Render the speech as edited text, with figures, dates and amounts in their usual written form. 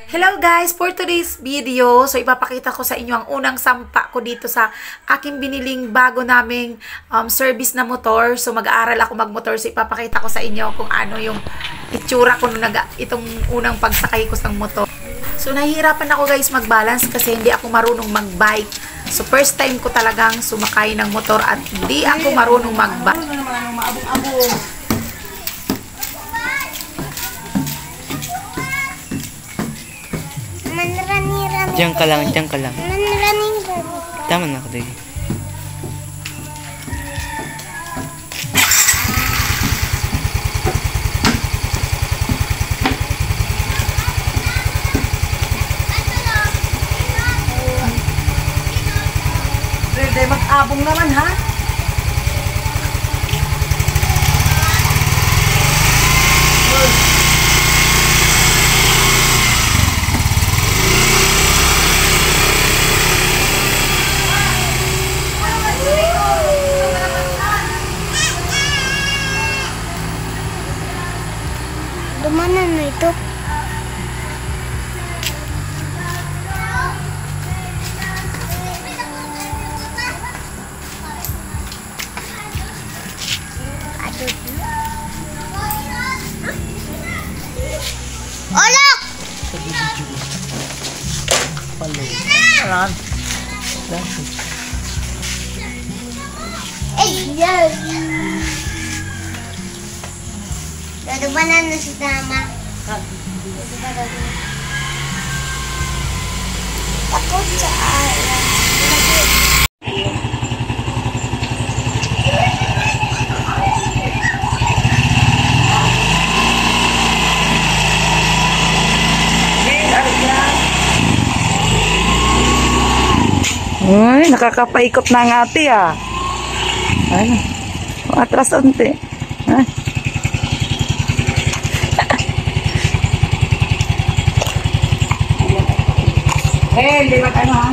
Hello guys! For today's video, so ipapakita ko sa inyo ang unang sampa ko dito sa aking biniling bago naming service na motor. So mag-aaral ako magmotor, so ipapakita ko sa inyo kung ano yung itsura ko nung itong unang pagsakay ko sa motor. So nahihirapan ako guys mag-balance kasi hindi ako marunong mag-bike. So first time ko talagang sumakay ng motor at hindi ako marunong mag-bike. Diyan ka lang, diyan ka lang. Tama na ako dito. Pwede mag-abong naman ha? Dumanan na ito. Olok! Alam. Yes! Dumanan na si Tama. Takot sa alam. Uy, nakakapaikot na ang ate ah. Ay, atras unti. Ay. Hindi ba ano ha?